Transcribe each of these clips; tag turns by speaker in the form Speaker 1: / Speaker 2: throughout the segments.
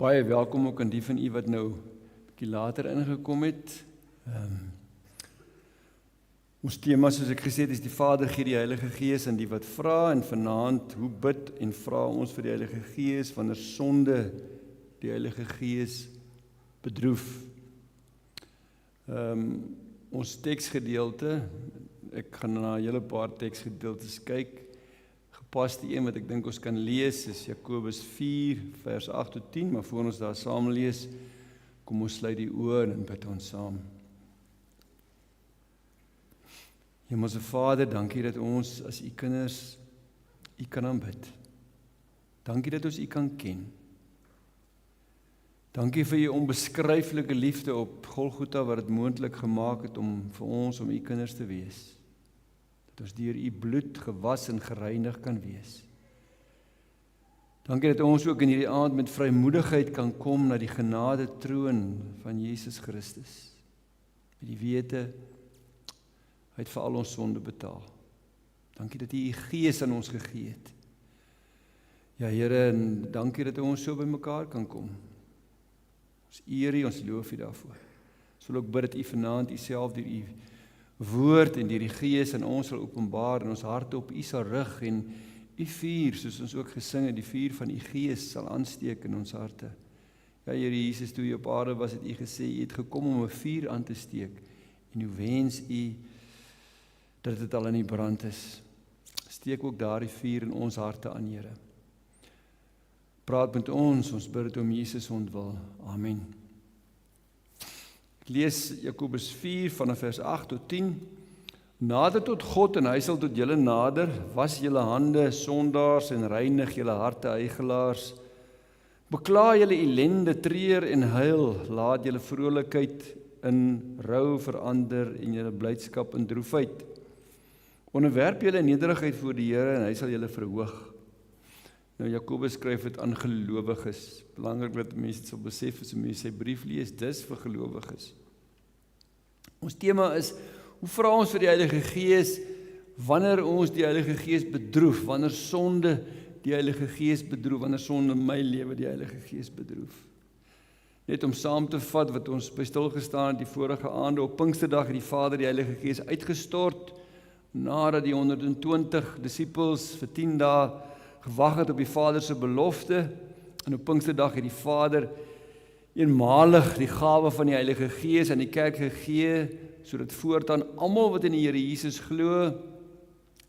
Speaker 1: Baie welkom ook aan die van u wat nou 'n bietjie later ingekom het. Ons tema, soos ek gesê het, is die Vader gee die Heilige Gees aan die wat vra, en vanaand, hoe bid en vra ons vir die Heilige Gees wanneer sonde die Heilige Gees bedroef. Ons teksgedeelte, ek gaan na 'n hele paar teksgedeeltes kyk. Gepaste een wat ek dink ons kan lees is Jakobus 4 vers 8 tot 10, maar voor ons daar saam lees, kom ons sluit die oë en bid ons saam. Hemelse Vader, dankie dat ons as u kinders u kan aanbid. Dankie dat ons u kan ken. Dankie vir u onbeskryflike liefde op Golgotha wat dit moontlik gemaak het om vir ons om u kinders te wees. Dat ons deur u bloed gewas en gereinig kan wees. Dankie dat ons ook in hierdie aand met vrymoedigheid kan kom na die genade troon van Jesus Christus. Met die wete, hy het vir al ons sonde betaal. Dankie dat u Gees aan ons gegee het. Ja Here, en dankie dat ons so by mekaar kan kom. Ons eer u, ons loof u daarvoor. Ons wil ook bid dat u vanaand u self deur u woord en deur die Gees aan ons sal openbaar en ons harte op u sal rig en u vuur, soos ons ook gesing het, die vuur van u Gees sal aansteek in ons harte. Ja Here Jesus, toe u op aarde was, het u gesê, u het gekom om 'n vuur aan te steek en hoe wens u dat dit al in die brand is. Steek ook daardie vuur in ons harte aan, Here. Praat met ons bid dit om Jesus ontwil. Amen. Ek lees Jakobus 4 vanaf vers 8 tot 10. Nader tot God en hy sal tot julle nader, was julle hande sondaars en reinig julle harte huigelaars. Bekla julle ellende, treur en huil, laat julle vrolikheid in rou verander en julle blydskap in droefheid. Onderwerp julle nederigheid voor die Here en hy sal julle verhoog. Nou Jakobus skryf dit aan gelowiges. Belangrik dat mense dit sal besef as mense sy brief lees, dis vir gelowiges. Ons tema is, hoe vra ons vir die Heilige Gees wanneer ons die Heilige Gees bedroef, wanneer sonde die Heilige Gees bedroef, wanneer sonde in my lewe die Heilige Gees bedroef. Net om saam te vat wat ons by stil gestaan het die vorige aande, op Pinksterdag het die Vader die Heilige Gees uitgestort, nadat die 120 disippels vir 10 dae gewag het op die Vader se belofte, en op Pinksterdag het die Vader eenmalig die gawe van die Heilige Gees aan die kerk gegee, sodat voortaan almal wat in die Here Jesus glo,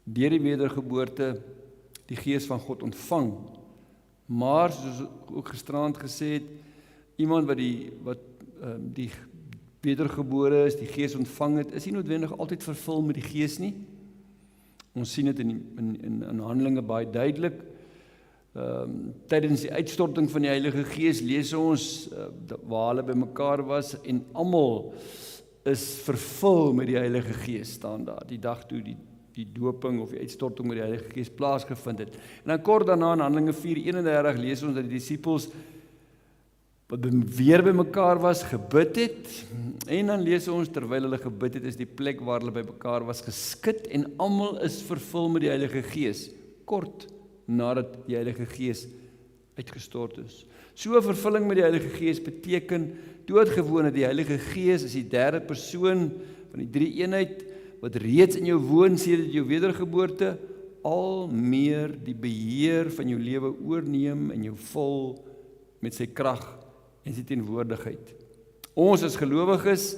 Speaker 1: deur die wedergeboorte die Gees van God ontvang. Maar soos ook gisterand gesê het, iemand wat die wedergebore is, die Gees ontvang het, is nie noodwendig altyd vervul met die Gees nie. Ons sien dit in Handelinge baie duidelik. Tydens die uitstorting van die Heilige Gees lees ons waar hulle by mekaar was en almal is vervul met die Heilige Gees, staan daar, die dag toe die doping of die uitstorting met die Heilige Gees plaasgevind het. En dan kort daarna in Handelinge 4:31 lees ons dat die disippels wat weer by mekaar was, gebid het, en dan lees ons, terwyl hulle gebid het, is die plek waar hulle by mekaar was geskit, en almal is vervul met die Heilige Gees, kort nadat die Heilige Gees uitgestort is. So 'n vervulling met die Heilige Gees beteken, doodgewoon dat die Heilige Gees is die derde persoon van die drie eenheid, wat reeds in jou woon sedert jou wedergeboorte, al meer die beheer van jou lewe oorneem en jou vul met sy krag en sy teenwoordigheid. Ons as gelowiges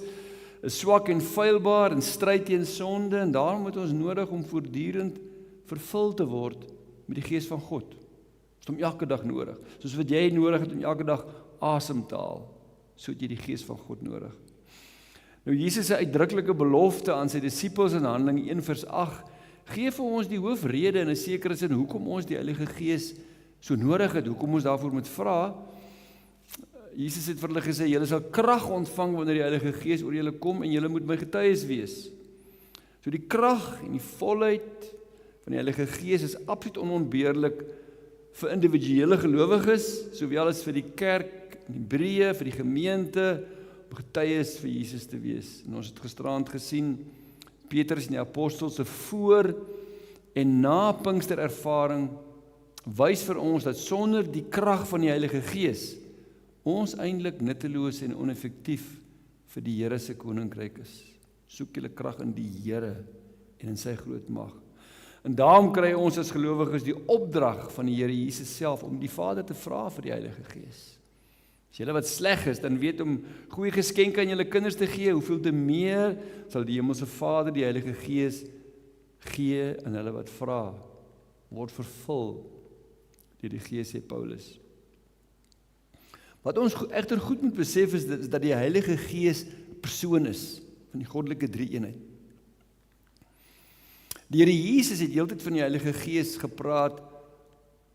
Speaker 1: is swak en feilbaar en stryd teen sonde, en daarom het ons nodig om voortdurend vervul te word met die Gees van God. Dit is om elke dag nodig. Soos wat jy nodig het om elke dag asem te haal, so het jy die Gees van God nodig. Nou Jesus se uitdruklike belofte aan sy disippels in Handelinge 1 vers 8 gee vir ons die hoofrede in 'n sekere sin hoekom ons die Heilige Gees so nodig het, hoekom ons daarvoor moet vra. Jesus het vir hulle gesê, julle sal krag ontvang wanneer die Heilige Gees oor julle kom en julle moet my getuies wees. So die krag en die volheid van die Heilige Gees is absoluut onontbeerlik vir individuele gelowiges, sowel as vir die kerk in Hebreë, vir die gemeente, om getuies vir Jesus te wees. En ons het gisterand gesien, Petrus en die apostels se voor en na Pinksterervaring wys vir ons dat sonder die krag van die Heilige Gees ons eintlik nutteloos en oneffektief vir die Here se koninkryk is. Soek julle krag in die Here en in sy groot mag. En daarom kry ons as gelowiges die opdrag van die Here Jesus self om die Vader te vra vir die Heilige Gees. As julle wat sleg is, dan weet om goeie geskenke aan julle kinders te gee, hoeveel te meer sal die Hemelse Vader die Heilige Gees gee aan hulle wat vra, word vervul deur die Gees, sê Paulus. Wat ons egter goed moet besef is dat die Heilige Gees 'n persoon is van die goddelike drie-eenheid. Die Here Jesus het heeltyd van die Heilige Gees gepraat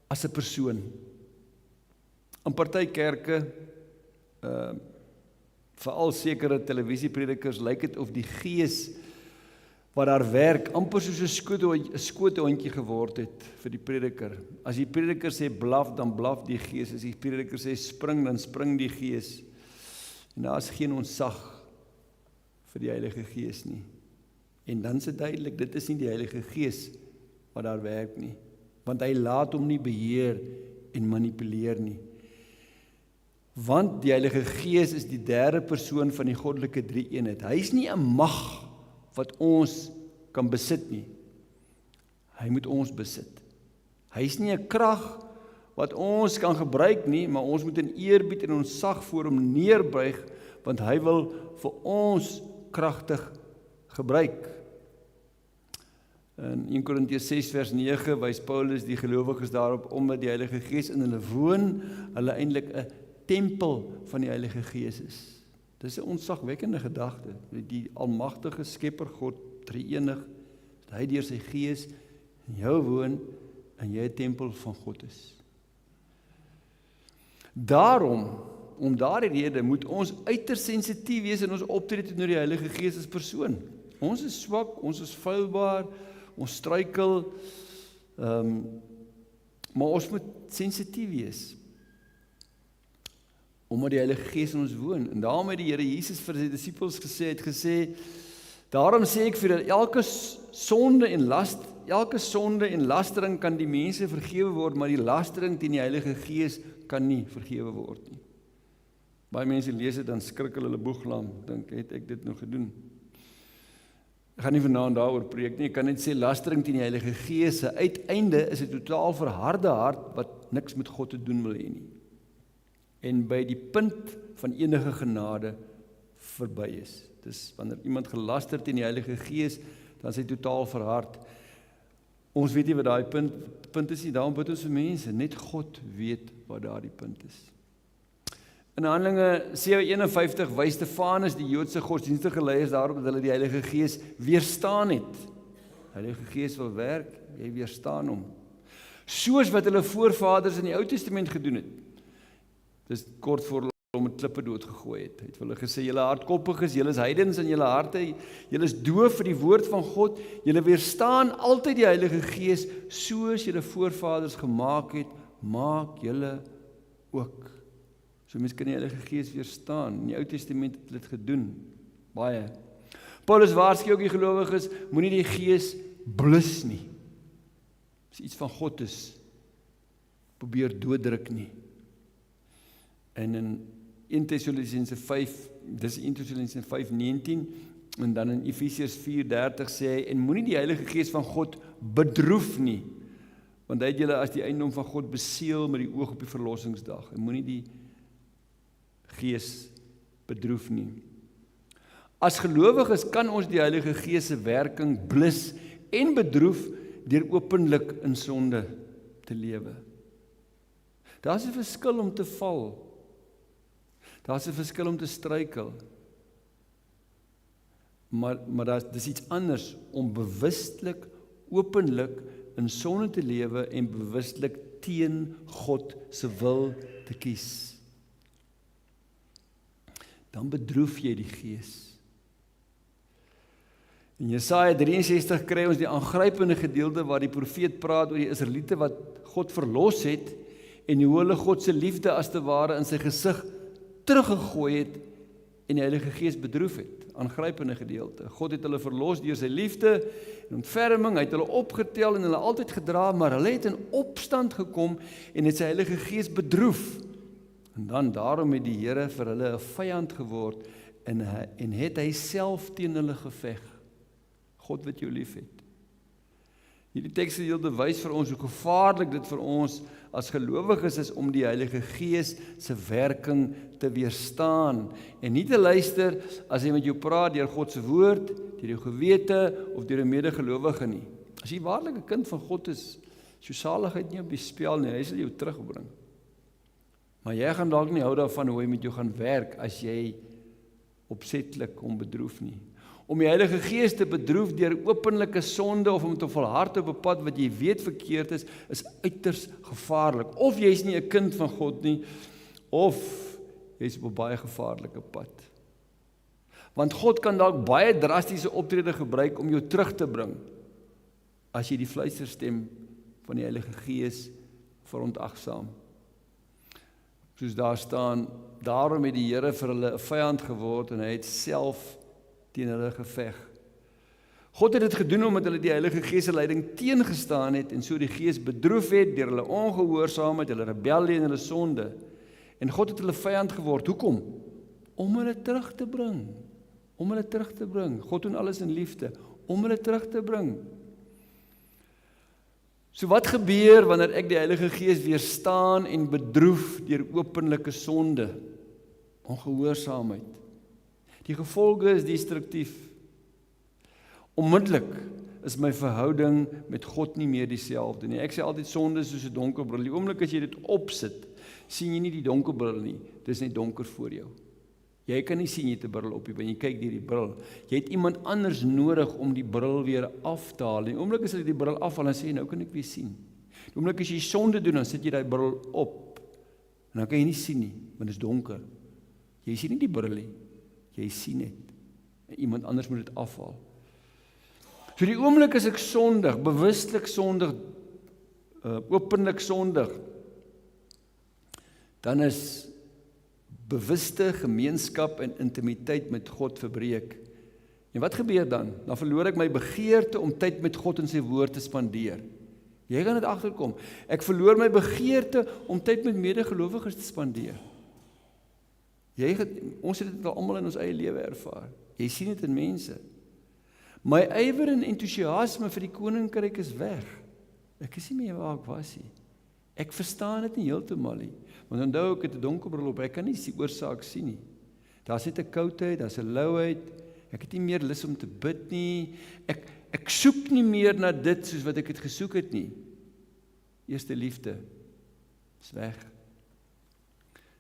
Speaker 1: as 'n persoon. In party kerke, veral sekere televisiepredikers, lyk dit of die Gees wat daar werk, amper soos 'n skoothondjie geword het vir die prediker. As die prediker sê blaf, dan blaf die Gees. As die prediker sê spring, dan spring die Gees. En daar is geen ontsag vir die Heilige Gees nie. En dan is dit duidelik, dit is nie die Heilige Gees wat daar werk nie. Want hy laat hom nie beheer en manipuleer nie. Want die Heilige Gees is die derde persoon van die goddelike drie-eenheid. Hy is nie 'n mag wat ons kan besit nie. Hy moet ons besit. Hy is nie 'n krag wat ons kan gebruik nie, maar ons moet in eerbied en ontsag voor hom neerbuig, want hy wil vir ons kragtig gebruik. In 1 Korintiërs 6 vers 9 wys Paulus die gelowiges daarop, omdat die Heilige Gees in hulle woon, hulle eintlik 'n tempel van die Heilige Gees is. Dis 'n ontzagwekkende gedagte. Die almagtige Skepper God, drie-enig, dat hy deur sy Gees in jou woon en jy 'n tempel van God is. Daarom, om daardie rede, moet ons uiters sensitief wees in ons optrede teenoor die Heilige Gees as persoon. Ons is swak, ons is feilbaar, ons struikel, maar ons moet sensitief wees. Omdat die Heilige Gees in ons woon. En daarom het die Here Jesus vir sy disippels gesê, daarom sê ek vir julle, elke sonde en lastering kan die mense vergewe word, maar die lastering teen die Heilige Gees kan nie vergewe word nie. Baie mense lees dit, dan skrik hulle boeglam, dink, het ek dit nou gedoen? Ek gaan nie vanaand daaroor preek nie, ek kan net sê, lastering teen die Heilige Gees, se uiteinde is 'n totaal verharde hart, wat niks met God te doen wil hê nie. En by die punt van enige genade verby is. Dis wanneer iemand gelaster teen die Heilige Gees, dan is hy totaal verhard. Ons weet nie wat daai punt is nie, daarom bid ons vir mense, net God weet wat daardie punt is. In Handelinge 7:51 wys Stefanus die Joodse godsdienstige leiers daarop dat hulle die Heilige Gees weerstaan het. Die Heilige Gees wil werk, jy weerstaan hom. Soos wat hulle voorvaders in die Ou Testament gedoen het. Dis kort voor hulle om 'n klippe doodgegooi het. Hy het vir hulle gesê, julle hardkoppig is, julle is heidens in julle harte, julle is doof vir die woord van God, julle weerstaan altyd die Heilige Gees, soos julle voorvaders gemaak het, maak julle ook. So mens kan die Heilige Gees weerstaan. In die Ou Testament het hulle dit gedoen. Baie. Paulus waarsku ook die gelowiges, moenie die Gees blus nie. As iets van God is, probeer dooddruk nie. En in 1 Thessalonicense 5, dis 1 Thessalonicense 5:19, en dan in Efesiërs 4:30 sê hy, en moenie die Heilige Gees van God bedroef nie, want hy het julle as die eiendom van God beseël met die oog op die verlossingsdag, en moenie die Gees bedroef nie. As gelowiges kan ons die Heilige Gees se werking blus en bedroef deur openlik in sonde te lewe. Daar's 'n verskil om te val. Daar's 'n verskil om te struikel. Maar dis iets anders om bewustelik, openlik in sonde te lewe en bewustelik teen God se wil te kies. Dan bedroef jy die Gees. In Jesaja 63 kry ons die aangrypende gedeelte waar die profeet praat oor die Israeliete wat God verlos het en hoe hulle God se liefde as te ware in sy gesig teruggegooi het en die Heilige Gees bedroef het. Aangrypende gedeelte. God het hulle verlos deur sy liefde en ontferming, hy het hulle opgetel en hulle altyd gedra, maar hulle het in opstand gekom en het sy Heilige Gees bedroef. En dan daarom het die Here vir hulle 'n vyand geword en het hy self teen hulle geveg. God wat jou lief het. Hierdie teksgedeelte wys vir ons hoe gevaarlik dit vir ons as gelowiges is om die Heilige Gees se werking te weerstaan en nie te luister as hy met jou praat deur God se woord, deur jou gewete of deur 'n medegelowige nie. As jy waarlik 'n kind van God is, jou saligheid nie op die spel nie, hy sal jou terugbring. Maar jy gaan dalk nie hou daarvan hoe hy met jou gaan werk as jy opsetlik hom bedroef nie. Om die Heilige Gees te bedroef deur openlike sonde of om te volhard op 'n pad wat jy weet verkeerd is uiters gevaarlik. Of jy's nie 'n kind van God nie, of jy's op 'n baie gevaarlike pad. Want God kan dalk baie drastiese optrede gebruik om jou terug te bring, as jy die fluisterstem van die Heilige Gees verontagsaam. Soos daar staan, daarom het die Here vir hulle 'n vyand geword en hy het self teen hulle geveg. God het dit gedoen omdat hulle die Heilige Gees se leiding teengestaan het en so die Gees bedroef het deur hulle ongehoorsaamheid, hulle rebellie en hulle sonde. En God het hulle vyand geword. Hoekom? Om hulle terug te bring. Om hulle terug te bring. God doen alles in liefde. Om hulle terug te bring. So wat gebeur wanneer ek die Heilige Gees weerstaan en bedroef deur openlike sonde? Ongehoorsaamheid. Die gevolge is destruktief. Onmiddellik is my verhouding met God nie meer dieselfde nie. Ek sê altyd sonde is soos 'n donker bril. Die oomblik as jy dit opsit, sien jy nie die donker bril nie. Dis net donker voor jou. Jy kan nie sien jy het 'n bril op nie, want jy kyk deur die bril. Jy het iemand anders nodig om die bril weer af te haal. Die oomblik as jy die bril afhaal en sê nou kan ek weer sien. Die oomblik as jy sonde doen, dan sit jy daai bril op. En dan kan jy nie sien nie, want dit is donker. Jy sien nie die bril nie. Jy sien net. En iemand anders moet dit afhaal. So die oomblik as ek sondig, bewuslik sondig, openlik sondig, dan is bewuste gemeenskap en intimiteit met God verbreek. En wat gebeur dan? Dan verloor ek my begeerte om tyd met God en sy woord te spandeer. Jy gaan dit agterkom. Ek verloor my begeerte om tyd met medegelowiges te spandeer. Ons het dit al almal in ons eie lewe ervaar. Jy sien dit in mense. My ywer en entoesiasme vir die koninkryk is weg. Ek is nie meer waar ek was nie. Ek verstaan dit nie heeltemal nie. Want onthou ek het 'n donker bril op, ek kan nie die oorsaak sien nie. Daar's net 'n koudheid, daar's 'n louheid. Ek het nie meer lus om te bid nie. Ek soek nie meer na dit soos wat ek het gesoek het nie. Eerste liefde is weg.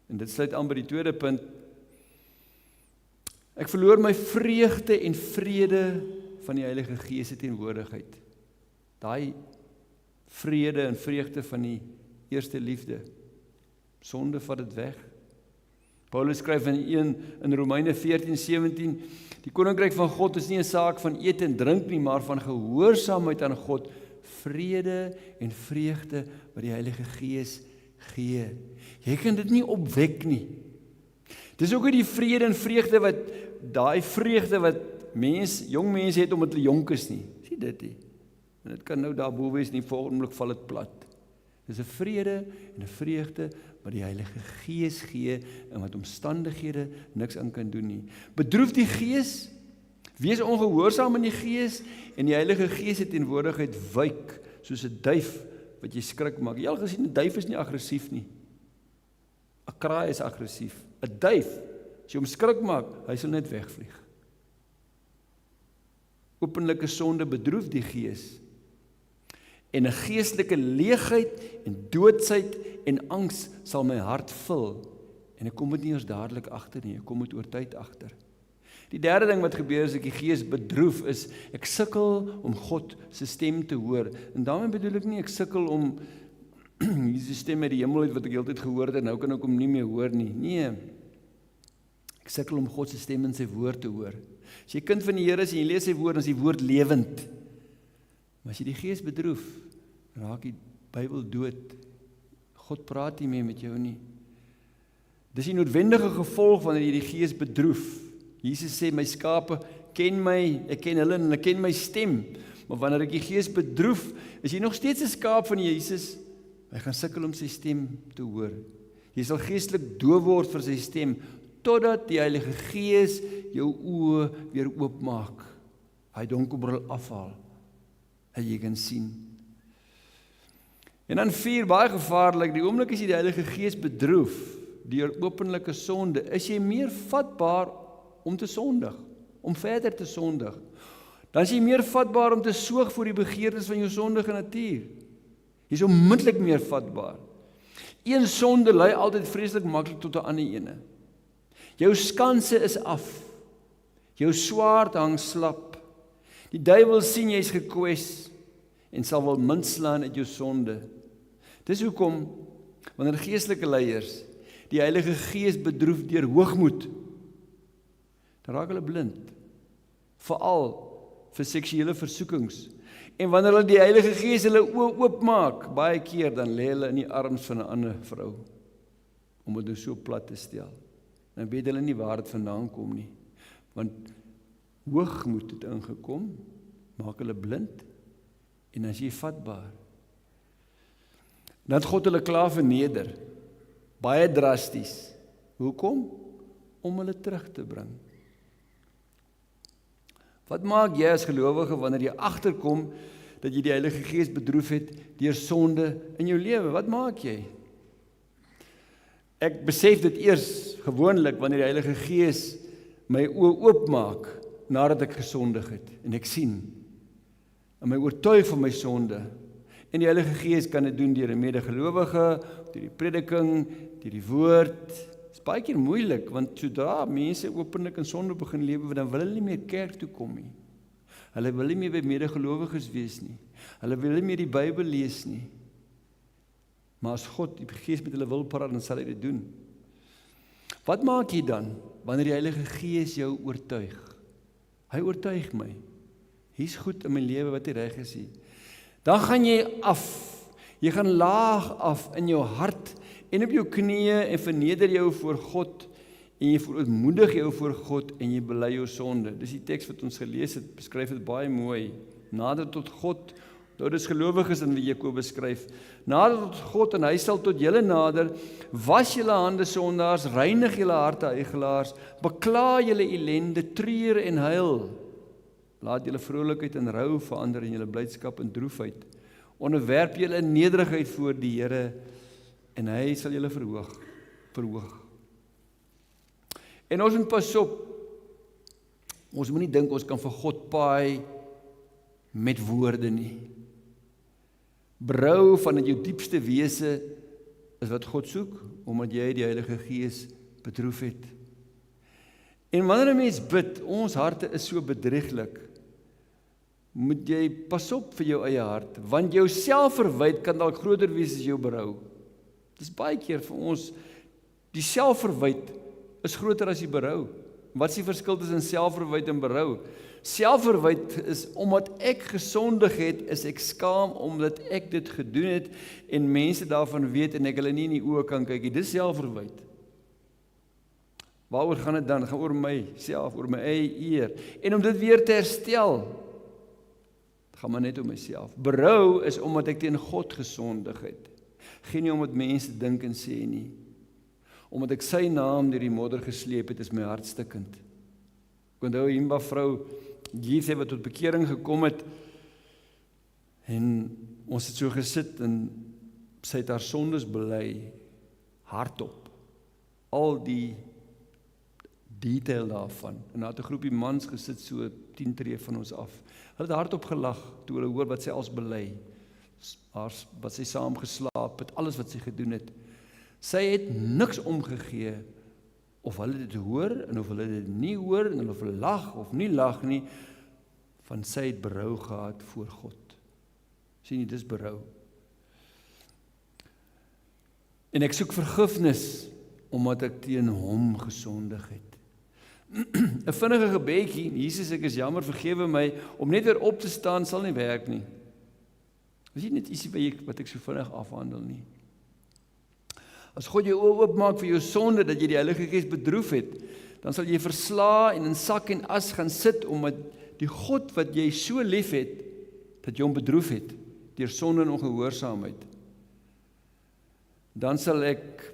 Speaker 1: En dit sluit aan by die tweede punt. Ek verloor my vreugde en vrede van die Heilige Gees se teenwoordigheid. Daai vrede en vreugde van die eerste liefde. Sonde vat dit weg. Paulus skryf in Romeine 14:17, die koninkryk van God is nie 'n saak van eet en drink nie, maar van gehoorsaamheid aan God, vrede en vreugde wat die Heilige Gees gee. Jy kan dit nie opwek nie. Dis ook die vrede en vreugde wat, daai vreugde wat jong mense het omdat hulle jonk is nie. Sien dit nie. En dit kan nou daarbo wees nie, volgende oomblik val dit plat. Dis 'n vrede en 'n vreugde wat die Heilige Gees gee en wat omstandighede niks aan kan doen nie. Bedroef die Gees, wees ongehoorsaam in die Gees en die Heilige Gees se teenwoordigheid wyk soos 'n duif wat jy skrik maak. Jy al gesien 'n duif is nie aggressief nie. 'n Kraai is aggressief. 'n Duif, as jy hom skrik maak, hy sal net wegvlieg. Openlike sonde bedroef die Gees. En 'n geestelike leegheid en doodsheid en angs sal my hart vul. En ek kom dit nie eers dadelik agter nie, ek kom dit oor tyd agter. Die derde ding wat gebeur as ek die Gees bedroef is, ek sukkel om God se stem te hoor. En daarmee bedoel ek nie ek sukkel om hierdie stem uit die hemel uit wat ek heeltyd gehoor het en nou kan ek hom nie meer hoor nie. Nee. Ek sukkel om God se stem in sy woord te hoor. As jy kind van die Here is en jy lees sy woord, dan is die woord lewend. Maar as jy die Gees bedroef, raak die Bybel dood. God praat nie meer met jou nie. Dis die noodwendige gevolg wanneer jy die Gees bedroef. Jesus sê, my skape ken my, ek ken hulle en hulle ken my stem. Maar wanneer ek die Gees bedroef, is jy nog steeds 'n skaap van Jesus. Hy gaan sukkel om sy stem te hoor. Jy sal geestelik doof word vir sy stem, totdat die Heilige Gees jou oë weer oopmaak. Hy donkerbril afhaal, en jy kan sien. En dan 4, baie gevaarlik, die oomblik as jy die Heilige Gees bedroef, deur openlike sonde, is jy meer vatbaar om te sondig, om verder te sondig. Dan is jy meer vatbaar om te soog voor die begeertes van jou sondige natuur. Jy is onmiddellik meer vatbaar. Een sonde lei altyd vreeslik maklik tot 'n ander ene. Jou skanse is af. Jou swaard hang slap. Die duiwel sien jy's gekwes en sal wel munt slaan uit jou sonde. Dis hoekom wanneer geestelike leiers die Heilige Gees bedroef deur hoogmoed, dan raak hulle blind. Veral vir seksuele versoekings. En wanneer hulle die Heilige Gees hulle oë oopmaak, baie keer dan lê hulle in die arms van 'n ander vrou, om dit nou so plat te stel. Dan weet hulle nie waar dit vandaan kom nie, want hoogmoed het ingekom, maak hulle blind, en as jy vatbaar. Dan het God hulle klaar verneder, baie drasties. Hoekom? Om hulle terug te bring. Wat maak jy as gelowige wanneer jy agterkom dat jy die Heilige Gees bedroef het deur sonde in jou lewe? Wat maak jy? Ek besef dit eers gewoonlik wanneer die Heilige Gees my oë oopmaak nadat ek gesondig het en ek sien en my oortuig van my sonde. En die Heilige Gees kan dit doen deur 'n medegelowige, deur die prediking, deur die woord. Dit is baie keer moeilik, want sodra mense openlik in sonde begin lewe, dan wil hulle nie meer kerk toe kom nie. Hulle wil nie meer by medegelowiges wees nie. Hulle wil nie meer die Bybel lees nie. Maar as God die Gees met hulle wil praat, dan sal hy dit doen. Wat maak jy dan, wanneer die Heilige Gees jou oortuig? Hy oortuig my. Hier's goed in my lewe wat nie reg is nie. Dan gaan jy af. Jy gaan laag af in jou hart en op jou knieë en verneder jou voor God en jy verootmoedig jou voor God en jy bely jou sonde. Dis die teks wat ons gelees het, beskryf dit baie mooi. Nader tot God, dit is gelowiges in wie Jakobus skryf. Nader tot God en hy sal tot julle nader. Was julle hande sondaars, reinig julle harte eigelaars, bekla julle ellende, treur en huil. Laat julle vrolikheid in rou verander en julle blydskap in droefheid. Onderwerp julle in nederigheid voor die Here en hy sal julle verhoog. En ons moet pas op. Ons moet nie dink ons kan vir God paai met woorde nie. Berou vanuit jou diepste wese is wat God soek, omdat jy die Heilige Gees bedroef het. En wanneer 'n mens bid, ons harte is so bedrieglik, moet jy pas op vir jou eie hart, want jou selfverwyd kan dalk groter wees as jou berou. Dis baie keer vir ons, die selfverwyd is groter as die berou. Wat is die verskil tussen selfverwyd en berou? Selfverwyd is omdat ek gesondig het, is ek skaam omdat ek dit gedoen het en mense daarvan weet en ek hulle nie in die oë kan kyk nie. Dis selfverwyd. Waaroor gaan dit dan? Dit gaan oor myself, oor my eie eer. En om dit weer te herstel, gaan maar net om myself. Berou is omdat ek teen God gesondig het. Geen nie omdat mense dink en sê nie. Omdat ek sy naam deur die modder gesleep het, is my hart stikkend. Ek onthou 'n Himba vrou, Giethe, wat tot bekering gekom het, en ons het so gesit, en sy het haar sondes bely, hardop. Al die detail daarvan. En daar het 'n groepie mans gesit, so 10 tree van ons af. Hulle het hardop gelag, toe hulle hoor wat sy als bely. Wat sy saam geslaap het, alles wat sy gedoen het. Sy het niks omgegee, of hulle dit hoor, en of hulle dit nie hoor, en of hulle lag, of nie lag nie, van sy het berou gehad voor God. Sien jy, dis berou. En ek soek vergifnis, omdat ek teen hom gesondig het. 'n vinnige gebedjie, Jesus, ek is jammer, vergewe my, om net weer op te staan, sal nie werk nie. Dis nie net ietsie wat ek so vinnig afhandel nie. As God jou oë oopmaak vir jou sonde, dat jy die Heilige Gees bedroef het, dan sal jy versla en in sak en as gaan sit, omdat die God wat jy so lief het, dat jy hom bedroef het, deur sonde en ongehoorsaamheid. Dan sal ek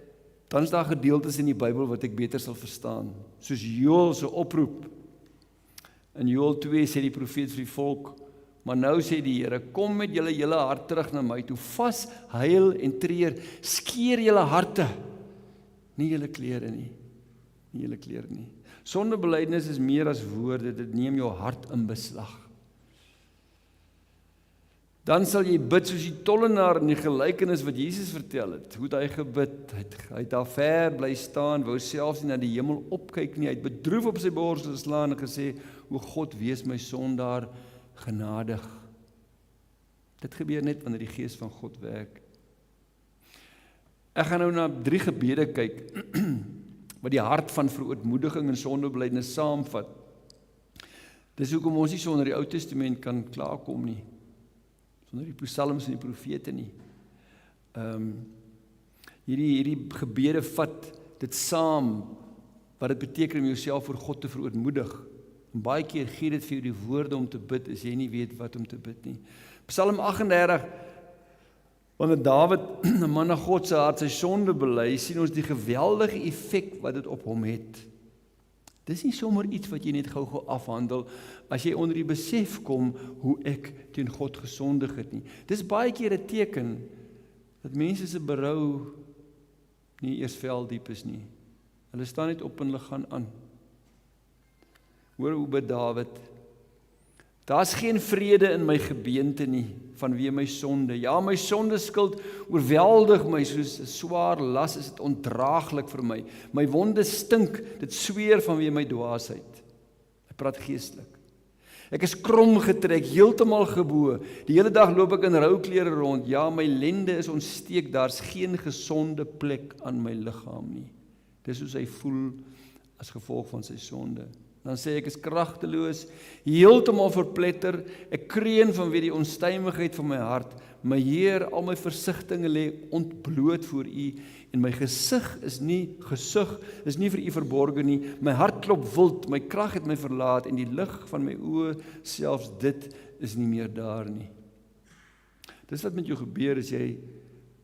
Speaker 1: Dan is daar gedeeltes in die Bybel wat ek beter sal verstaan, soos Joël se oproep. In Joël 2 sê die profeet vir die volk, maar nou sê die Here, kom met julle hele hart terug na my toe, vas, huil en treur, skeer julle harte, nie julle klere nie, nie julle klere nie. Sondebelydenis is meer as woorde, dit neem jou hart in beslag. Dan sal jy bid soos die tollenaar in die gelykenis wat Jesus vertel het. Hoe het hy gebid? Hy het daar ver bly staan, wou selfs nie na die hemel opkyk nie. Hy het bedroef op sy borsel geslaan en gesê, o God, wees my sondaar genadig. Dit gebeur net wanneer die Gees van God werk. Ek gaan nou na 3 gebede kyk, wat die hart van verootmoediging en sondebelydenis saamvat. Dis hoekom ons nie sonder die Ou Testament kan klaarkom nie. Sonder die psalms en die profete nie. Hierdie gebede vat dit saam, wat dit beteken om jouself voor God te verootmoedig. En baie keer gee dit vir jou die woorde om te bid, as jy nie weet wat om te bid nie. Psalm 38, wanneer Dawid, 'n man na God se hart, sy sonde bely, sien ons die geweldige effek wat dit op hom het. Dis nie sommer iets wat jy net gou afhandel, as jy onder die besef kom, hoe ek teen God gesondig het nie. Dis baie keer 'n teken, dat mense se berou nie eers veldiep is nie. Hulle staan net op en hulle gaan aan. Hoor hoe bid Dawid, daar's geen vrede in my gebeente nie, vanweë my sonde. Ja, my sondeskuld oorweldig my, soos 'n swaar las is dit ondraaglik vir my. My wonde stink, dit sweer vanweë my dwaasheid. Hy praat geestelik. Ek is krom getrek, heeltemal gebo. Die hele dag loop ek in rouklere rond. Ja, my lende is ontsteek, daar's geen gesonde plek aan my liggaam nie. Dis hoe hy voel as gevolg van sy sonde. Dan sê ek is kragteloos, heeltemal verpletter, ek kreun vanweë die onstuimigheid van my hart. My Heer, al my versigtinge lê ontbloot voor U, en my gesig is nie vir U verborgen nie. My hart klop wild, my krag het my verlaat, en die lig van my oë, selfs dit is nie meer daar nie. Dis wat met jou gebeur as jy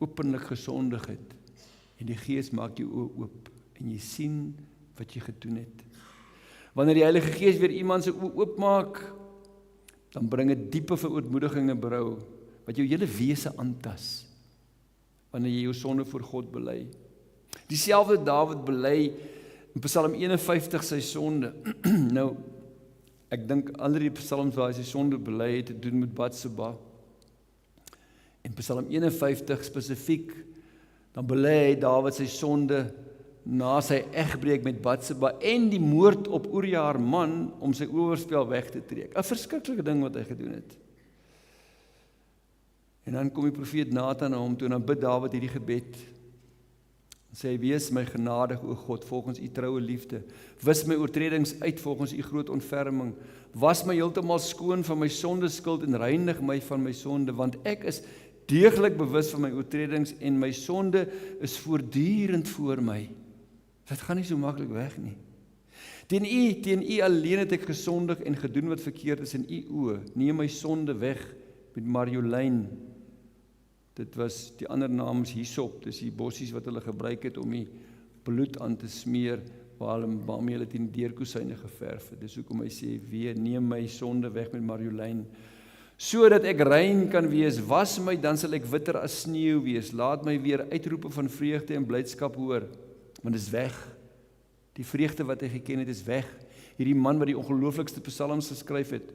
Speaker 1: openlik gesondig het, en die Gees maak jou oë oop, en jy sien wat jy gedoen het. Wanneer die Heilige Gees weer iemand se oë oopmaak, dan bring dit diepe verootmoediging en berou, wat jou hele wese aantas, wanneer jy jou sonde voor God bely. Dieselfde Dawid bely in Psalm 51 sy sonde. Nou, ek dink ander die psalms waar hy sy sonde bely het te doen met Batseba. En Psalm 51 spesifiek, dan bely hy Dawid sy sonde na sy egbreek met Batseba en die moord op Uria haar man om sy oorspel weg te trek. 'n Verskriklike ding wat hy gedoen het. En dan kom die profeet Nathan na hom toe en dan bid Dawid hierdie gebed. En sê hy, wees my genadig, o God, volgens U troue liefde. Wis my oortredings uit volgens U groot ontferming. Was my heeltemal skoon van my sondeskuld en reinig my van my sonde, want ek is deeglik bewus van my oortredings en my sonde is voortdurend voor my. Dit gaan nie so maklik weg nie. Teen U alleen het ek gesondig en gedoen wat verkeerd is in U oë. Neem my sonde weg met marjolein. Dit was die ander naam is hyssop, dis die bossies wat hulle gebruik het om die bloed aan te smeer, waarmee hulle teen die deurkosyne geverf het. Dis hoekom hy sê, neem my sonde weg met marjolein, sodat ek rein kan wees, was my, dan sal ek witter as sneeu wees, laat my weer uitroepe van vreugde en blydskap hoor, want dit is weg, die vreugde wat hy geken het is weg, hierdie man wat die ongelooflikste psalms geskryf het,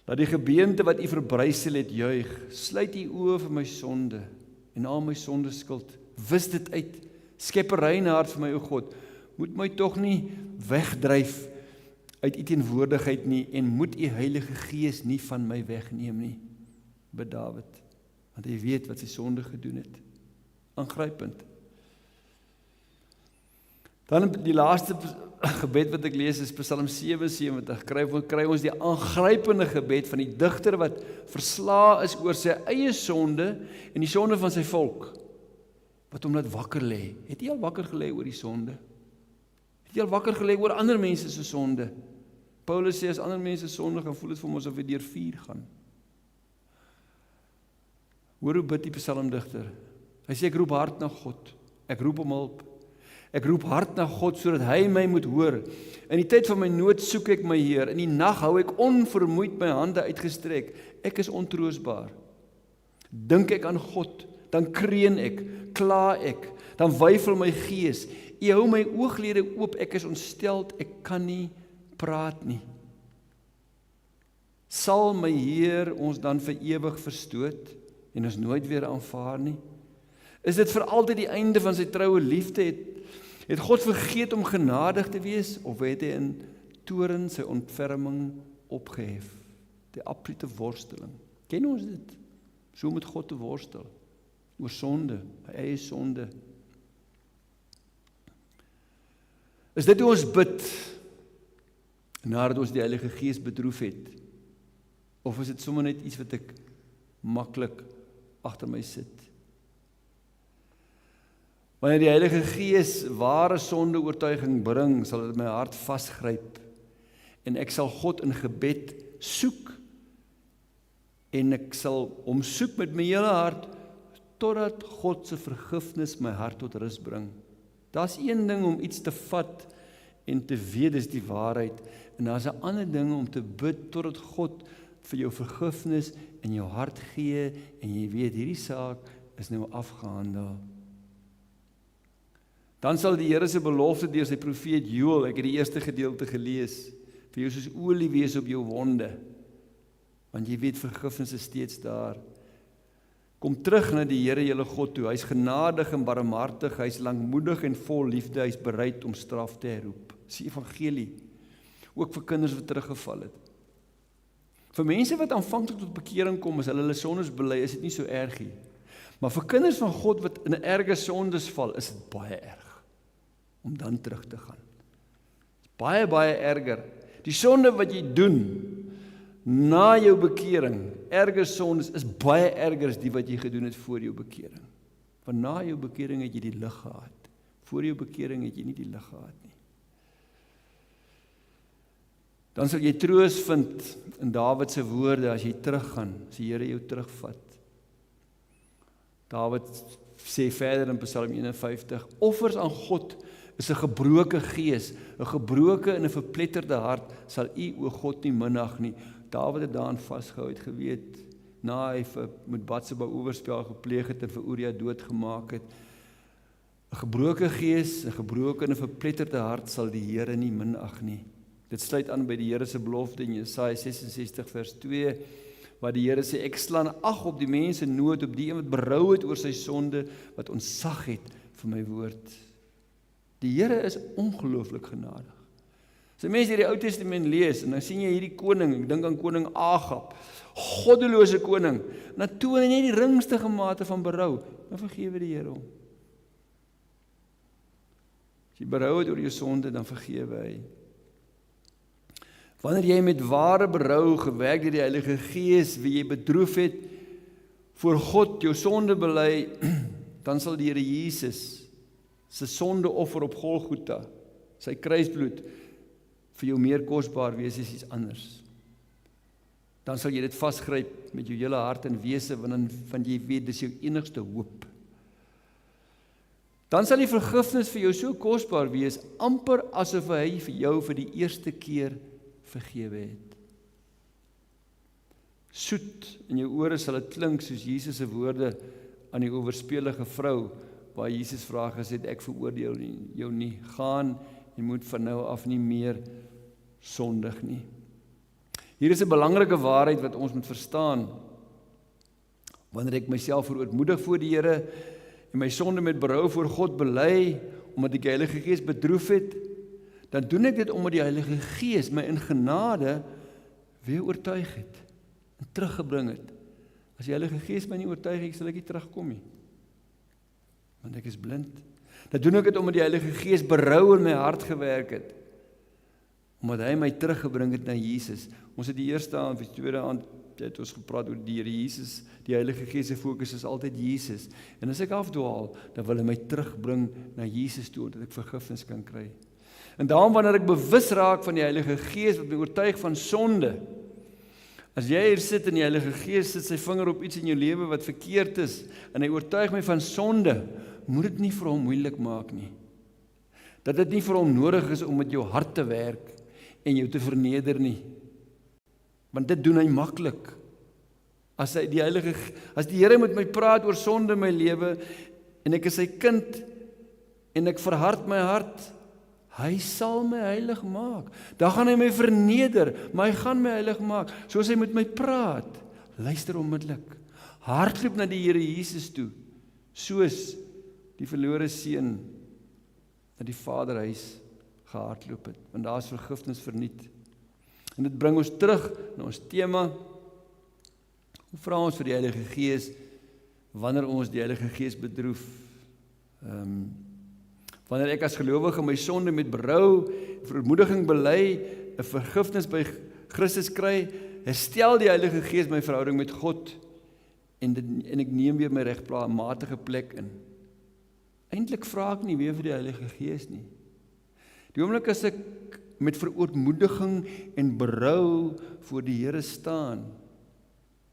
Speaker 1: dat die gebeente wat U verbrysel het juig, sluit U oë vir my sonde, en al my sondeskuld, wis dit uit, skep 'n rein hart vir my, o God, moet my tog nie wegdryf uit U teenwoordigheid nie, en moet U Heilige Gees nie van my wegneem nie, bid Dawid, want hy weet wat sy sonde gedoen het, aangrypend. Dan die laaste gebed wat ek lees is Psalm 77, kry ons die aangrypende gebed van die digter wat verslae is oor sy eie sonde en die sonde van sy volk, wat hom laat wakker lê. Het jy al wakker gelê oor die sonde? Het jy al wakker gelê oor ander mense se sonde? Paulus sê as ander mense sonde gaan, voel dit vir hom asof hy deur vuur gaan. Hoor hoe bid die psalmdigter. Hy sê ek roep hard na God. Ek roep om hulp. Ek roep hard na God, sodat hy my moet hoor. In die tyd van my nood soek ek my Heer. In die nag hou ek onvermoeid my hande uitgestrek. Ek is ontroostbaar. Dink ek aan God, dan kreun ek, kla ek, dan weifel my gees. U hou my ooglede oop, ek is ontsteld, ek kan nie praat nie. Sal my Heer ons dan vir ewig verstoot en ons nooit weer aanvaar nie? Is dit vir altyd die einde van sy troue liefde? Het God vergeet om genadig te wees, of het hy in toorn sy ontferming opgehef? Die absolute worsteling. Ken ons dit? So met God te worstel. Oor sonde, by eie sonde. Is dit hoe ons bid, nadat ons die Heilige Gees bedroef het? Of is dit sommer net iets wat ek maklik agter my sit? Wanneer die Heilige Gees ware sondeoortuiging bring, sal dit my hart vasgryp en ek sal God in gebed soek en ek sal hom soek met my hele hart totdat God se vergifnis my hart tot rus bring. Daar's een ding om iets te vat en te weet dis die waarheid en daar's 'n ander ding om te bid totdat God vir jou vergifnis in jou hart gee en jy weet hierdie saak is nou afgehandel. Dan sal die Here se belofte deur sy profeet Joël, ek het die eerste gedeelte gelees, vir jou soos olie wees op jou wonde, want jy weet vergifnis is steeds daar. Kom terug na die Here julle God toe, hy is genadig en barmhartig, hy is lankmoedig en vol liefde, hy is bereid om straf te herroep. Dis die evangelie, ook vir kinders wat teruggeval het. Vir mense wat aanvanklik tot bekering kom, as hulle sondes bely, is dit nie so erg nie. Maar vir kinders van God wat in 'n erge sondes val, is dit baie erg om dan terug te gaan. Baie, baie erger. Die sonde wat jy doen na jou bekering, erge sondes, is baie erger as die wat jy gedoen het voor jou bekering. Want na jou bekering het jy die lig gehad. Voor jou bekering het jy nie die lig gehad nie. Dan sal jy troos vind in Dawid se woorde as jy teruggaan, as die Here jou terugvat. Dawid sê verder in Psalm 51, offers aan God is 'n gebroke gees, 'n gebroke en 'n verpletterde hart sal u o God nie minag nie. Dawid het daaraan vasgehou, het geweet, na hy met Batseba oorspel gepleeg het en vir Uria doodgemaak het. 'n Gebroke gees, 'n gebroke en 'n verpletterde hart sal die Here nie minag nie. Dit sluit aan by die Here se belofte in Jesaja 66 vers 2, waar die Here sê, ek slaan ag op die mense nood, op die een wat berou het oor sy sonde, wat ontzag het vir my woord. Die Here is ongelooflik genadig. As jy mense hierdie Ou Testament lees, en dan sien jy hierdie koning, ek dink aan koning Agab, goddelose koning, en dan toon hy net die geringste mate van berou, dan vergewe die Here hom. As jy berou het oor jou sonde, dan vergewe hy. Wanneer jy met ware berou gewerk deur die Heilige Gees, wie jy bedroef het, voor God jou sonde bely, dan sal die Here Jesus se sondeoffer op Golgotha, sy kruisbloed, vir jou meer kosbaar wees as iets anders. Dan sal jy dit vasgryp met jou hele hart en wese, want jy weet, dis jou enigste hoop. Dan sal die vergifnis vir jou so kosbaar wees, amper asof hy vir jou vir die eerste keer vergewe het. Soet in jou ore sal dit klink soos Jesus se woorde aan die owerspelige vrou, waar Jesus vra gesê, ek veroordeel jou nie, gaan, jy moet van nou af nie meer sondig nie. Hier is 'n belangrike waarheid wat ons moet verstaan. Wanneer ek myself verootmoedig voor die Here en my sonde met berou voor God bely, omdat ek die Heilige Gees bedroef het, dan doen ek dit omdat die Heilige Gees my in genade weer oortuig het en teruggebring het. As die Heilige Gees my nie oortuig het, sal ek nie terugkom nie. Want ek is blind. Dan doen ek dit omdat die Heilige Gees berou in my hart gewerk het. Omdat hy my teruggebring het na Jesus. Ons het die eerste aand, die tweede aand, het ons gepraat oor die Here Jesus. Die Heilige Gees se fokus is altyd Jesus. En as ek afdwaal, dan wil hy my terugbring na Jesus toe, dat ek vergifnis kan kry. En daarom wanneer ek bewus raak van die Heilige Gees wat my oortuig van sonde, As jy hier sit en die Heilige Gees sit sy vinger op iets in jou lewe wat verkeerd is, en hy oortuig my van sonde, moet dit nie vir hom moeilik maak nie. Dat dit nie vir hom nodig is om met jou hart te werk en jou te verneder nie. Want dit doen hy maklik. As die Here met my praat oor sonde in my lewe, en ek is sy kind, en ek verhard my hart, hy sal my heilig maak. Dan gaan hy my verneder, maar hy gaan my heilig maak. Soos hy met my praat, luister onmiddellik. Hardloop na die Here Jesus toe, soos die verlore seun na die Vaderhuis gehardloop het. Want daar is vergifnis verniet. En dit bring ons terug na ons tema. Hoe vra ons vir die Heilige Gees wanneer ons die Heilige Gees bedroef? Wanneer ek as gelowige my sonde met berou, verootmoediging bely, 'n vergifnis by Christus kry, herstel die Heilige Gees my verhouding met God en ek neem weer my regmatige plek in. Eintlik vra ek nie weer vir die Heilige Gees nie. Die oomblik as ek met verootmoediging en berou voor die Here staan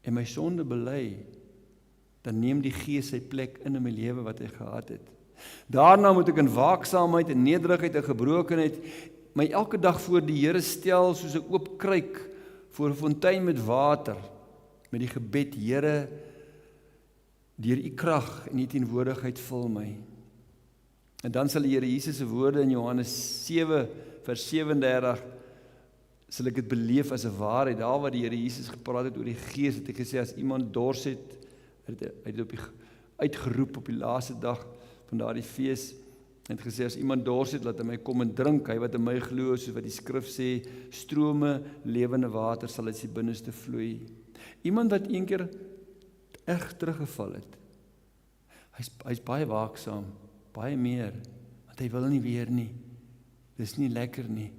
Speaker 1: en my sonde bely, dan neem die Gees sy plek in my lewe wat hy gehad het. Daarna moet ek in waaksaamheid en nederigheid en gebrokenheid my elke dag voor die Here stel soos 'n oop kruik voor 'n fontein met water, met die gebed: Here, deur u krag en u teenwoordigheid vul my. En dan sal die Here Jesus se woorde in Johannes 7 vers 37 sal ek dit beleef as 'n waarheid. Daar waar die Here Jesus gepraat het oor die Gees, het hy gesê as iemand dors het, hy het uitgeroep op die laaste dag van daardie fees, en het gesê as iemand dors het, laat hy my kom en drink, hy wat in my glo, soos wat die skrif sê, strome lewende water sal uit sy binneste vloei. Iemand wat een keer erg teruggeval het, hy's baie waaksaam, baie meer, want hy wil nie weer nie. Dis nie lekker nie.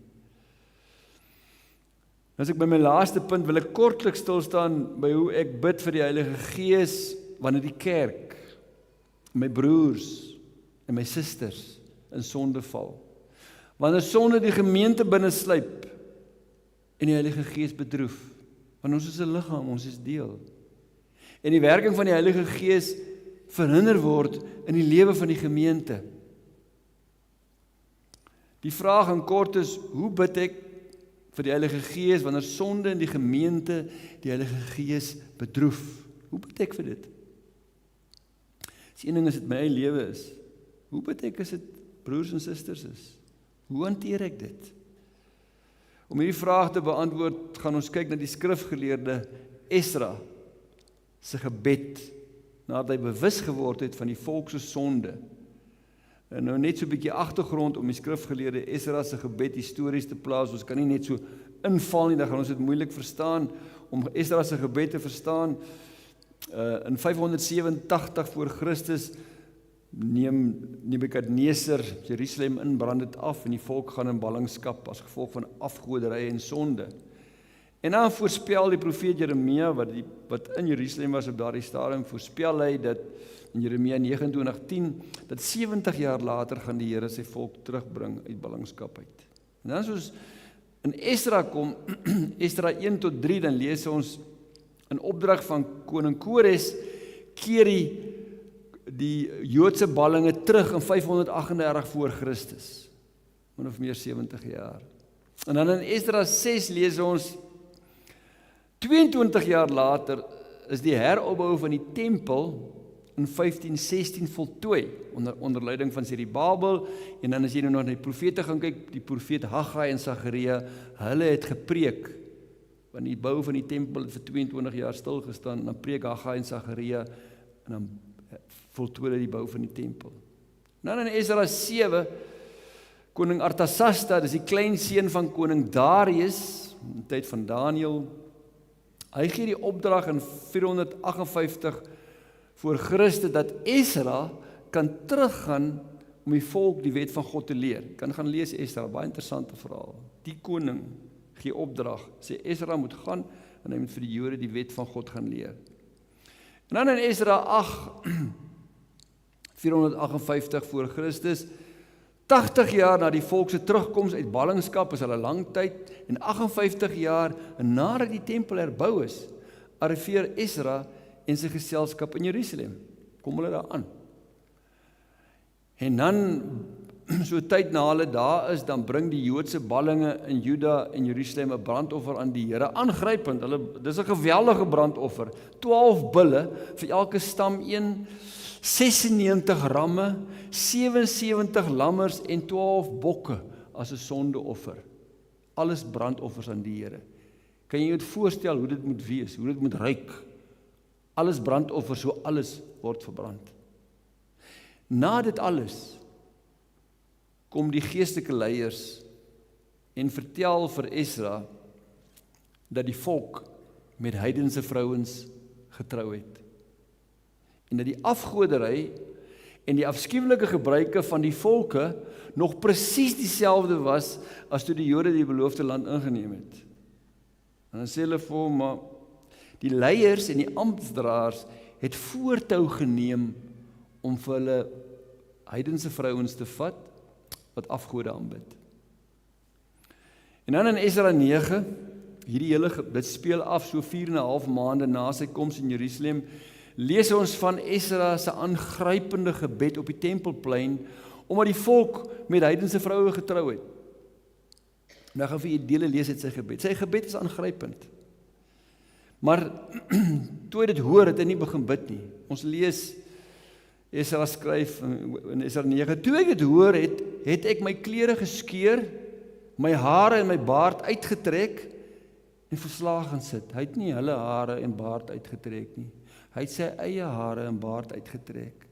Speaker 1: As ek by my laaste punt wil ek kortliks stil staan by hoe ek bid vir die Heilige Gees wanneer die kerk, my broers en my susters in sonde val. Wanneer sonde die gemeente binne sluip en die Heilige Gees bedroef. Want ons is 'n liggaam, ons is deel. En die werking van die Heilige Gees verhinder word in die lewe van die gemeente. Die vraag in kort is, hoe bid ek vir die Heilige Gees wanneer sonde in die gemeente die Heilige Gees bedroef? Hoe bid ek vir dit? Die een ding is dit my eie lewe is. Hoe bid ek as dit broers en susters is? Hoe hanteer ek dit? Om hierdie vraag te beantwoord, gaan ons kyk na die skrifgeleerde Esra se gebed, nadat hy bewus geword het van die volk se sonde. En nou net so 'n bietjie agtergrond om die skrifgeleerde Esra se gebed histories te plaas. Ons kan nie net so inval nie, dan gaan ons dit moeilik verstaan. Om Esra se gebed te verstaan, in 587 voor Christus neem Nebukadneser Jerusalem in, brand dit af en die volk gaan in ballingskap as gevolg van afgoderry en sonde. En dan voorspel die profeet Jeremia, wat in Jerusalem was op daardie stadium, voorspel hy dat in Jeremia 29:10, dat 70 jaar later gaan die Here sy volk terugbring uit ballingskap uit. En dan as ons in Esra kom, Esra 1-3, dan lees ons in opdrag van koning Kores, keer die Joodse ballinge terug in 538 voor Christus, min of meer 70 jaar. En dan in Esra 6 lees ons, 22 jaar later is die heropbou van die tempel in 1516 voltooi, onder leiding van Zerubabel, en dan as jy nou na die profete gaan kyk, die profeet Haggai en Sagaria, hulle het gepreek, want die bou van die tempel het vir 22 jaar stilgestaan, en dan preek Haggai en Sagaria, en dan voltooi hulle die bou van die tempel. Dan in Esra 7, koning Artasasta, dis die kleinseun van koning Darius, in die tyd van Daniel, hy gee die opdrag in 458 voor Christus, dat Esra kan teruggaan om die volk die wet van God te leer. Kan gaan lees Esra, baie interessante verhaal. Die koning gee opdrag, sê Esra moet gaan, en hy moet vir die Jode die wet van God gaan leer. En dan in Esra 8, 458 voor Christus, 80 jaar na die volk se terugkoms uit ballingskap is hulle lang tyd, en 58 jaar nadat die tempel herbou is, arriveer Esra en sy geselskap in Jerusalem. Kom hulle daar aan. En dan, so tyd na hulle daar is, dan bring die Joodse ballinge in Juda en Jerusalem 'n brandoffer aan die Here, aangrypend. Dis 'n geweldige brandoffer. 12 bulle, vir elke stam een, 96 ramme, 77 lammers en 12 bokke as 'n sondeoffer. Alles brandoffers aan die Here. Kan jy dit voorstel hoe dit moet wees, hoe dit moet ruik? Alles brandoffers, so alles word verbrand. Na dit alles kom die geestelike leiers en vertel vir Esra dat die volk met heidense vrouens getrou het. En dat die afgoderry en die afskuwelike gebruike van die volke nog presies dieselfde was as toe die Jode die beloofde land ingeneem het. En dan sê hulle vir hom, maar die leiers en die amptdraers het voortou geneem om vir hulle heidense vrouens te vat wat afgode aanbid. En dan in Esra 9, dit speel af so 4,5 maande na sy koms in Jerusalem, lees ons van Esra se aangrypende gebed op die tempelplein, omdat die volk met heidense vroue getrou het. Nou gaan vir julle dele lees uit sy gebed. Sy gebed is aangrypend. Maar toe hy dit hoor, het hy nie begin bid nie. Ons lees, Esra skryf in Esra 9, toe ek dit hoor het ek my klere geskeur, my hare en my baard uitgetrek en verslaag gaan sit. Hy het nie hulle hare en baard uitgetrek nie. Hy het sy eie hare en baard uitgetrek.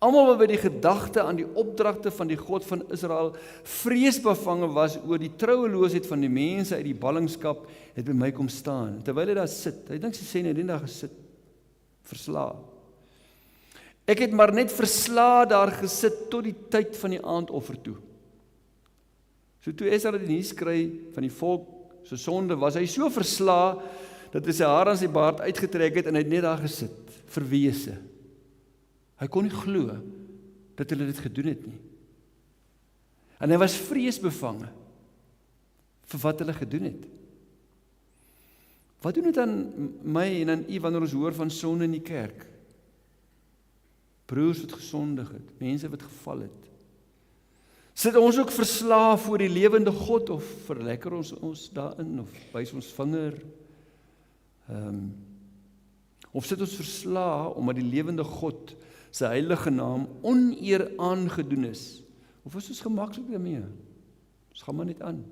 Speaker 1: Almal wat by die gedagte aan die opdragte van die God van Israel vreesbevange was oor die troueloosheid van die mense uit die ballingskap, het by my kom staan. Terwyl hy daar sit, hy dink sy sê net daar gesit, versla. Ek het maar net versla daar gesit tot die tyd van die aandoffer toe. So toe Esra die nuus kry van die volk se sonde, was hy so versla dat hy sy hare en sy baard uitgetrek het en hy het net daar gesit, verwese. Hy kon nie glo dat hulle dit gedoen het nie. En hy was vreesbevange vir wat hulle gedoen het. Wat doen dit aan my en aan u wanneer ons hoor van sonde in die kerk? Broers wat gesondig het, mense wat geval het. Sit ons ook verslaaf voor die lewende God, of verlekker ons daarin, of wys ons vinger? Of sit ons verslaaf omdat die lewende God sy heilige naam oneer aangedoen is? Of is ons gemaklik daarmee? Ons gaan maar net aan.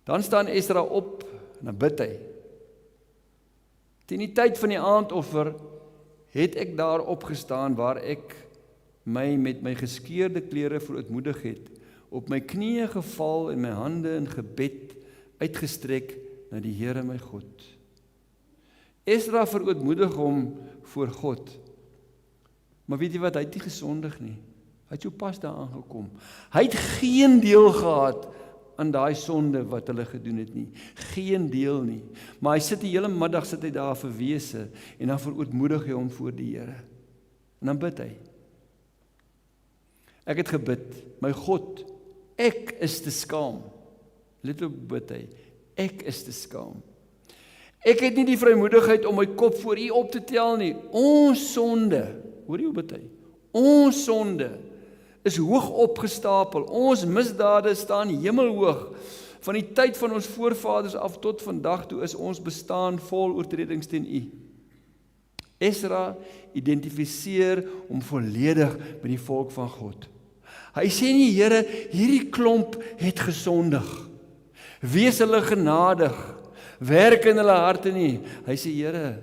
Speaker 1: Dan staan Esra op en dan bid hy. Teen die tyd van die aandoffer het ek daar opgestaan waar ek my met my geskeurde klere verootmoedig het, op my knieë geval en my hande in gebed uitgestrek na die Here my God. Esra verootmoedig hom voor God. Maar weet jy wat, hy het nie gesondig nie. Hy het so pas daar aangekom. Hy het geen deel gehad aan daai sonde wat hulle gedoen het nie. Geen deel nie. Maar hy sit die hele middag sit hy daar verwese en dan verootmoedig hy hom voor die Here. En dan bid hy. Ek het gebid, my God, ek is te skaam. Let op bid hy. Ek is te skaam. Ek het nie die vrymoedigheid om my kop voor U op te tel nie. Ons sonde, hoor jy hoe bid hy? Ons sonde is hoog opgestapel. Ons misdade staan hemelhoog. Van die tyd van ons voorvaders af tot vandag toe is ons bestaan vol oortredings teen U. Esra identifiseer hom volledig met die volk van God. Hy sê nie, Here, hierdie klomp het gesondig. Wees hulle genadig. Werk in hulle harte nie. Hy sê, Here,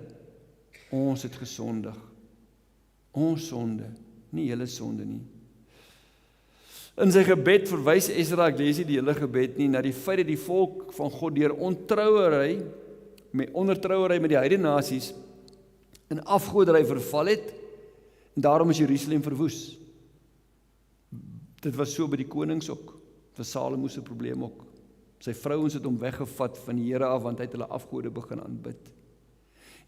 Speaker 1: ons het gesondig. Ons sonde, nie julle sonde nie. In sy gebed verwys Esra, ek lees nie die hele gebed nie, na die feit dat die volk van God deur ondertrouery met die heidene nasies in afgoderry verval het, en daarom is Jerusalem verwoes. Dit was so by die konings ook, vir Salomo se probleem ook. Sy vrouens het hom weggevat van die Here af, want hy het hulle afgode begin aanbid.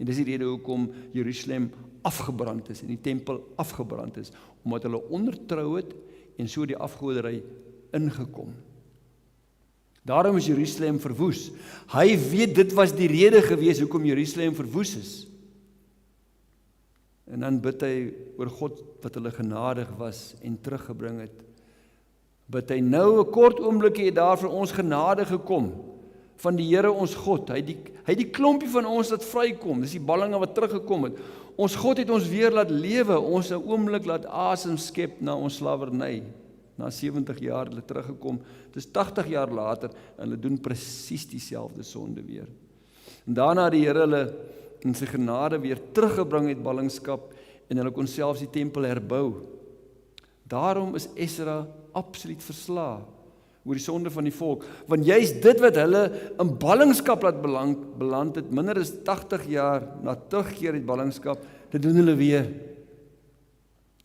Speaker 1: En dis die rede hoekom Jerusalem afgebrand is, en die tempel afgebrand is, omdat hulle ondertrou het, en so die afgoderry ingekom. Daarom is Jerusalem verwoes. Hy weet dit was die rede gewees hoekom Jerusalem verwoes is. En dan bid hy oor God wat hulle genadig was en teruggebring het. Bid hy nou 'n kort oombliekie het daar vir ons genade gekom van die Here ons God. Hy het die klompie van ons laat vrykom. Dis die ballinge wat teruggekom het. Ons God het ons weer laat lewe, ons 'n oomblik laat asem skep na ons slawerny. Na 70 jaar hulle teruggekom. Dis 80 jaar later en hulle doen presies dieselfde sonde weer. En daarna het die Here hulle in sy genade weer teruggebring uit ballingskap en hulle kon selfs die tempel herbou. Daarom is Esra absoluut verslae oor die sonde van die volk, want juist dit wat hulle in ballingskap laat beland het, minder as 80 jaar na terugkeer uit ballingskap, dit doen hulle weer.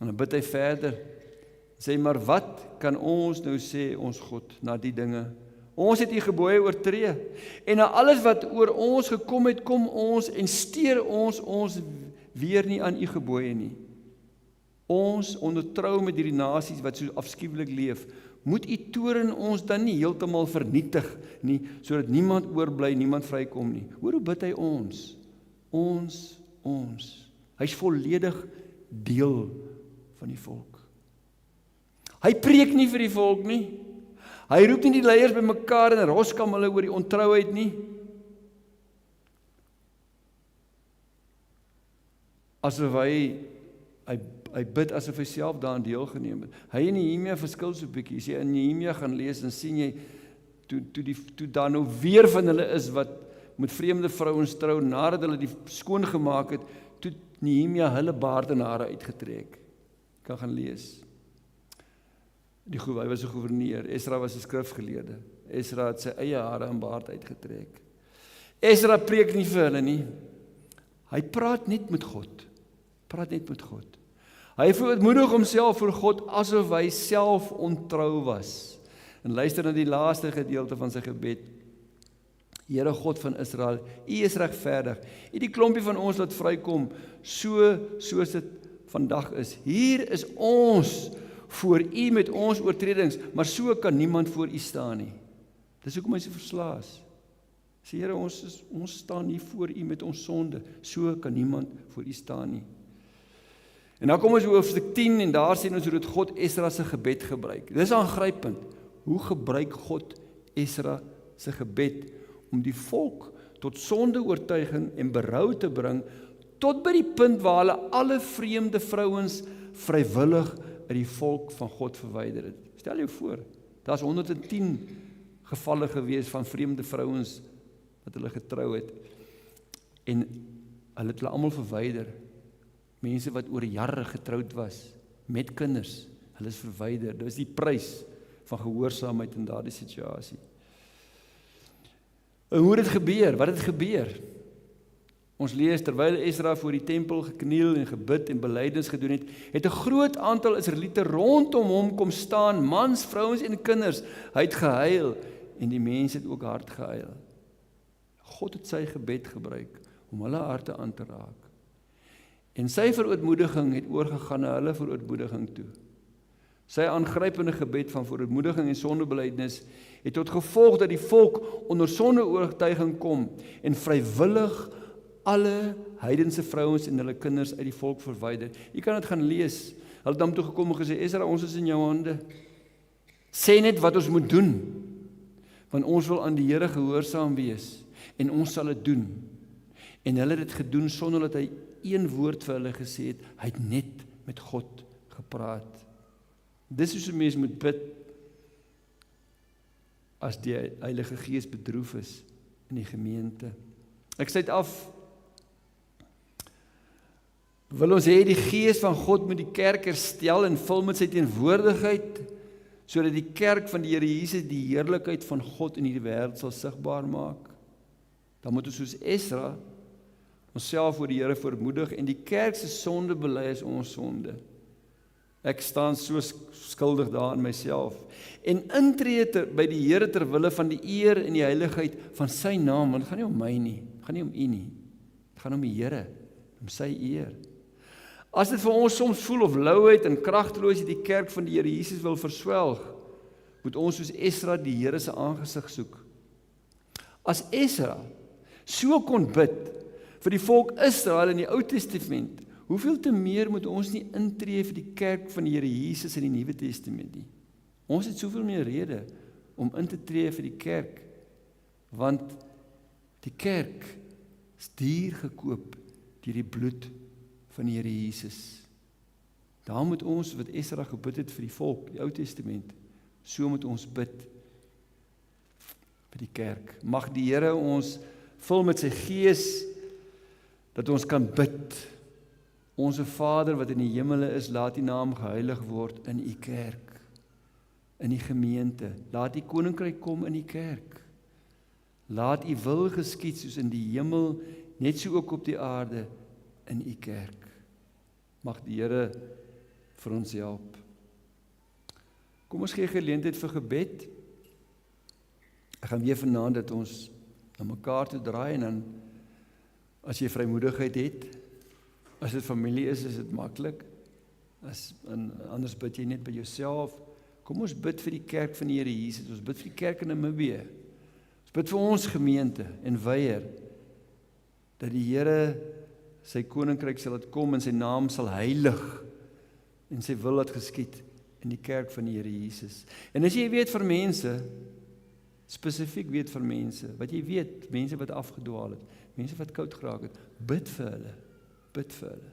Speaker 1: En dan bid hy verder, sê maar wat kan ons nou sê ons God na die dinge? Ons het u gebooie oortree, en na alles wat oor ons gekom het, kom ons en steur ons weer nie aan u gebooie nie. Ons ondertrou met hierdie nasies wat so afskuwelik leef, moet u toorn ons dan nie heeltemal vernietig nie, sodat niemand oorbly, niemand vrykom nie. Hoor hoe bid hy ons? Ons. Hy's volledig deel van die volk. Hy preek nie vir die volk nie. Hy roep nie die leiers bymekaar en roskam hulle oor die ontrouheid nie. Asof hy bid asof hy self daaraan deelgeneem het. Hy en Nehemia verskil so 'n bietjie. As jy in Nehemia gaan lees, dan sien jy toe daar nou weer van hulle is wat met vreemde vrouens trou nadat hulle die skoon gemaak het, toe Nehemia hulle baard en hare uitgetrek. Jy kan gaan lees. Hy was 'n gouverneur, Esra was 'n skrifgeleerde. Esra het sy eie hare en baard uitgetrek. Esra preek nie vir hulle nie. Hy praat net met God. Hy verootmoedig homself voor God asof hy self ontrou was. En luister na die laaste gedeelte van sy gebed. Here God van Israel, U is regverdig. U die klompie van ons laat vrykom, soos dit vandag is. Hier is ons voor U met ons oortredings, maar so kan niemand voor U staan nie. Dis hoekom hy so verslae is. Sê Here, ons staan nie voor U met ons sonde, so kan niemand voor U staan nie. En dan kom ons by hoofstuk 10 en daar sien ons hoe dit God Esra se gebed gebruik. Dis aangrypend. Hoe gebruik God Esra se gebed om die volk tot sondeoortuiging en berou te bring, tot by die punt waar hulle alle vreemde vrouens vrywillig uit die volk van God verwyder het. Stel jou voor, daar's 110 gevalle gewees van vreemde vrouens wat hulle getrou het, en hulle het hulle almal verwyder. Mense wat oor jare getroud was, met kinders, hulle is verwyder. Dit is die prys van gehoorsaamheid in daardie situasie. En hoe het dit gebeur? Wat het gebeur? Ons lees, terwyl Esra voor die tempel gekniel en gebid en belydenis gedoen het 'n groot aantal Israeliete rondom hom kom staan, mans, vrouens en kinders. Hy het gehuil en die mense het ook hard gehuil. God het sy gebed gebruik om hulle harte aan te raak. En sy verootmoediging het oorgegaan na hulle verootmoediging toe. Sy aangrypende gebed van verootmoediging en sondebelydenis het tot gevolg dat die volk onder sondeoortuiging kom en vrywillig alle heidense vrouens en hulle kinders uit die volk verwyder. Jy kan dit gaan lees. Hulle het na hom toe gekom en gesê, Esra, ons is in jou hande. Sê net wat ons moet doen, want ons wil aan die Here gehoorsaam wees en ons sal dit doen. En hulle het dit gedoen sonder dat hy een woord vir hulle gesê het. Hy het net met God gepraat. Dis hoe 'n mens moet bid as die Heilige Gees bedroef is in die gemeente. Ek sluit af. Wil ons hê die Gees van God moet die kerk herstel en vul met sy teenwoordigheid, sodat die kerk van die Here Jesus die heerlikheid van God in hierdie wêreld sal sigbaar maak. Dan moet ons soos Esra onsself voor die Here vermoedig en die kerk se sonde bely as ons sonde. Ek staan so skuldig daar in myself en intree by die Here ter wille van die eer en die heiligheid van sy naam, want dit gaan nie om my nie, dit gaan nie om u nie, dit gaan om die Here, om sy eer. As dit vir ons soms voel of louheid en kragteloosheid die kerk van die Here Jesus wil verswelg, moet ons soos Esra die Here se aangesig soek. As Esra so kon bid vir die volk Israel in die Ou Testament, hoeveel te meer moet ons nie intree vir die kerk van die Here Jesus in die Nuwe Testament nie. Ons het soveel meer rede om in te tree vir die kerk, want die kerk is duur gekoop deur die bloed van die Here Jesus. Daar moet ons, wat Esra gebid het vir die volk, die Ou Testament, so moet ons bid vir die kerk. Mag die Here ons vul met sy Gees, dat ons kan bid. Onse Vader wat in die hemele is, laat die naam geheilig word in u kerk, in die gemeente. Laat die koninkryk kom in die kerk. Laat u wil geskied soos in die hemel, net so ook op die aarde, in u kerk. Mag die Here vir ons help. Kom ons gee geleentheid vir gebed. Ek gaan weer vanaand dat ons na mekaar toe draai en dan as jy vrymoedigheid het, as dit familie is dit maklik. Anders bid jy net by jouself. Kom ons bid vir die kerk van die Here Jesus. Ons bid vir die kerk in Namibië. Ons bid vir ons gemeente en weier dat die Here sy koninkryk sal laat kom en sy naam sal heilig en sy wil laat geskied in die kerk van die Here Jesus. En as jy weet vir mense, spesifiek weet vir mense, wat jy weet, mense wat afgedwaal het, mense wat koud geraak het, bid vir hulle, bid vir hulle.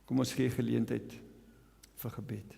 Speaker 1: Kom ons gee geleentheid vir gebed.